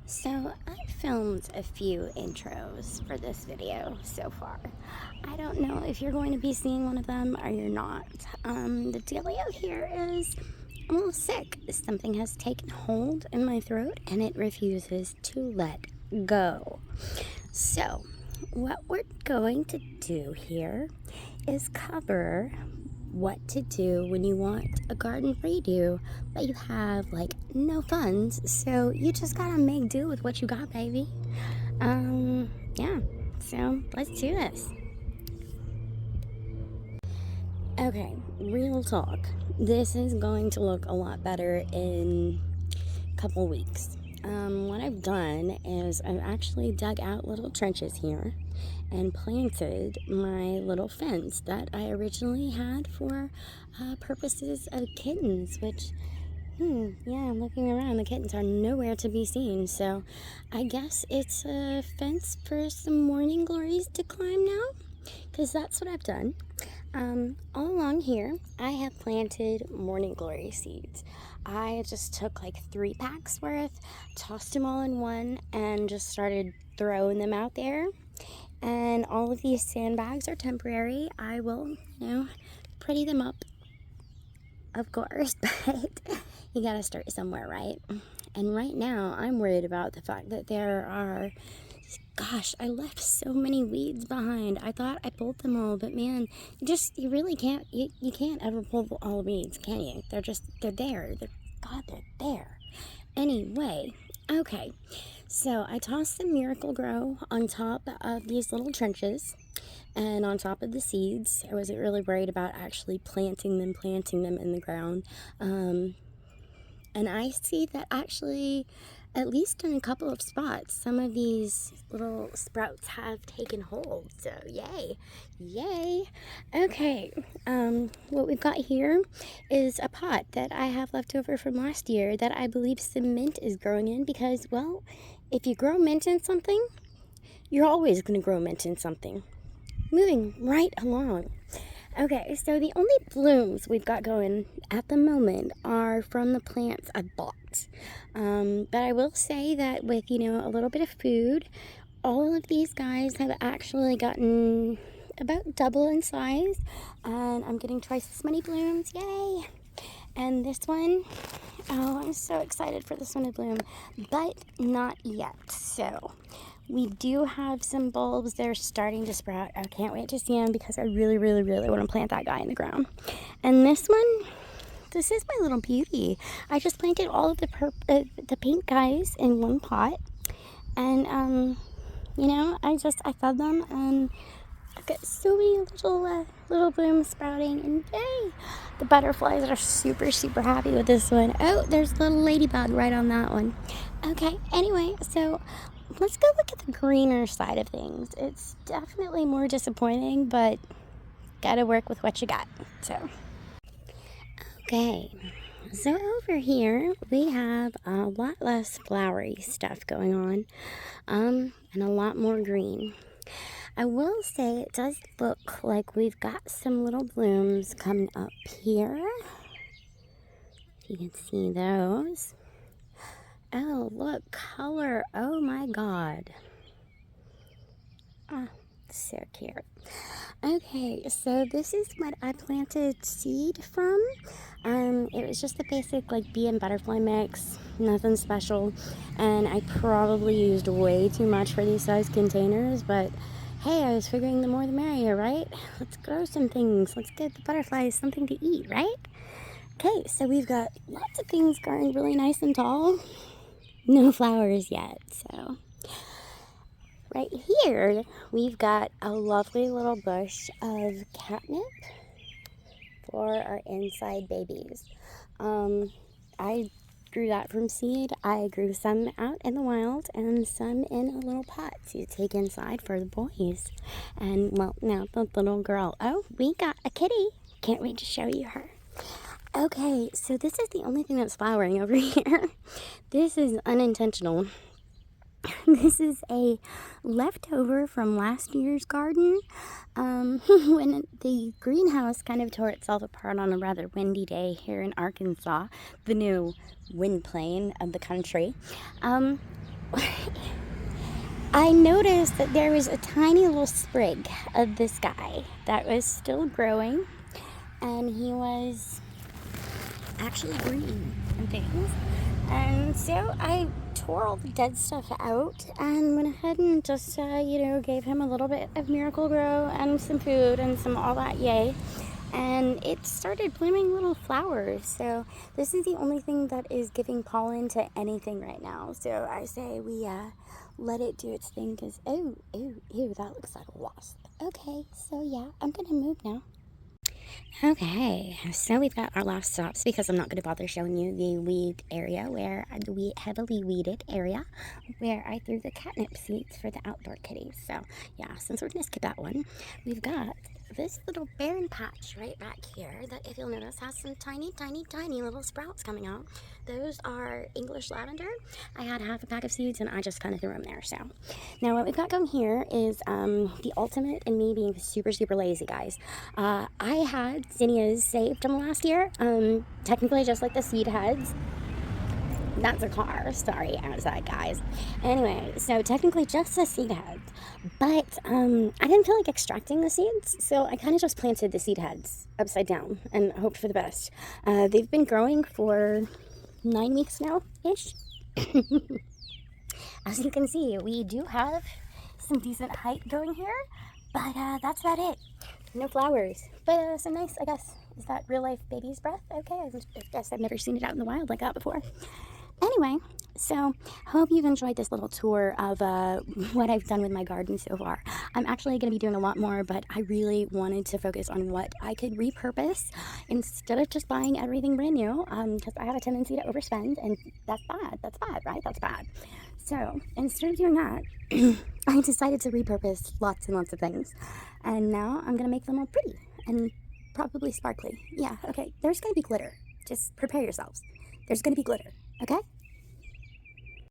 So I filmed a few intros for this video so far. I don't know if you're going to be seeing one of them or you're not. The dealio here is I'm a little sick. Something has taken hold in my throat and it refuses to let go. So what we're going to do here is cover what to do when you want a garden redo, but you have like no funds, so you just gotta make do with what you got, baby. Yeah, so let's do this. Okay, real talk. This is going to look a lot better in a couple weeks. What I've done is I've actually dug out little trenches here and planted my little fence that I originally had for purposes of kittens, which, yeah, looking around, the kittens are nowhere to be seen. So I guess it's a fence for some morning glories to climb now, because that's what I've done. All along here, I have planted morning glory seeds. I just took like 3 packs worth, tossed them all in one, and just started throwing them out there. And all of these sandbags are temporary. I will, pretty them up, of course, but you gotta start somewhere, right? And right now, I'm worried about the fact that there are, gosh, I left so many weeds behind. I thought I pulled them all, but man, you really can't, you can't ever pull all the weeds, can you? They're there. They're there. Anyway, okay, so I tossed the Miracle Grow on top of these little trenches and on top of the seeds. I wasn't really worried about actually planting them in the ground. And I see that actually, at least in a couple of spots, some of these little sprouts have taken hold. So yay, yay. Okay, what we've got here is a pot that I have left over from last year that I believe some mint is growing in because, well, if you grow mint in something, you're always going to grow mint in something. Moving right along. Okay, so the only blooms we've got going at the moment are from the plants I bought. But I will say that with, a little bit of food, all of these guys have actually gotten about double in size. And I'm getting twice as many blooms. Yay! And this one, oh, I'm so excited for this one to bloom, but not yet. So we do have some bulbs that are starting to sprout. I can't wait to see them because I really, really, really want to plant that guy in the ground. And this one, this is my little beauty. I just planted all of the pink guys in one pot. And, I fed them and I've got so many little blooms sprouting, and yay! The butterflies are super, super happy with this one. Oh, there's a little ladybug right on that one. Okay, anyway, so let's go look at the greener side of things. It's definitely more disappointing, but gotta work with what you got. So, okay. So over here, we have a lot less flowery stuff going on, and a lot more green. I will say it does look like we've got some little blooms coming up here. You can see those. Oh, look, color. Oh my God. Ah, so cute. Okay, so this is what I planted seed from. It was just a basic like bee and butterfly mix, nothing special. And I probably used way too much for these size containers, but hey, I was figuring the more the merrier, right? Let's grow some things. Let's get the butterflies something to eat, right? Okay, so we've got lots of things growing really nice and tall. No flowers yet, so. Right here, we've got a lovely little bush of catnip for our inside babies. I grew that from seed. I grew some out in the wild and some in a little pot to take inside for the boys. And, well, now the little girl. Oh, we got a kitty. Can't wait to show you her. Okay, so this is the only thing that's flowering over here. This is unintentional. This is a leftover from last year's garden. When the greenhouse kind of tore itself apart on a rather windy day here in Arkansas, the new wind plain of the country. I noticed that there was a tiny little sprig of this guy that was still growing, and he was actually green and things. And so I tore all the dead stuff out and went ahead and just, gave him a little bit of Miracle Grow and some food and some all that yay. And it started blooming little flowers. So this is the only thing that is giving pollen to anything right now. So I say we let it do its thing because, oh, that looks like a wasp. Okay, so yeah, I'm going to move now. Okay, so we've got our last stops because I'm not going to bother showing you the weed area where the heavily weeded area where I threw the catnip seeds for the outdoor kitties. So yeah, since we're going to skip that one, we've got this little barren patch right back here that, if you'll notice, has some tiny little sprouts coming out. Those are English lavender. I had half a pack of seeds and I just kind of threw them there. So now what we've got going here is the ultimate in me being super lazy, guys. I had zinnias saved from last year, technically just like the seed heads. That's a car, sorry, outside guys. Anyway, so technically just the seed heads, but I didn't feel like extracting the seeds, so I kind of just planted the seed heads upside down and hoped for the best. They've been growing for 9 weeks now ish. As you can see, we do have some decent height going here, but that's about it. No flowers, but some nice, I guess, is that real life baby's breath? Okay, I guess I've never seen it out in the wild like that before. Anyway, so hope you've enjoyed this little tour of what I've done with my garden so far. I'm actually going to be doing a lot more, but I really wanted to focus on what I could repurpose instead of just buying everything brand new, because I have a tendency to overspend, and that's bad, right? That's bad. So instead of doing that, I decided to repurpose lots and lots of things, and now I'm going to make them all pretty and probably sparkly. Yeah, okay, there's going to be glitter. Just prepare yourselves. There's going to be glitter, okay?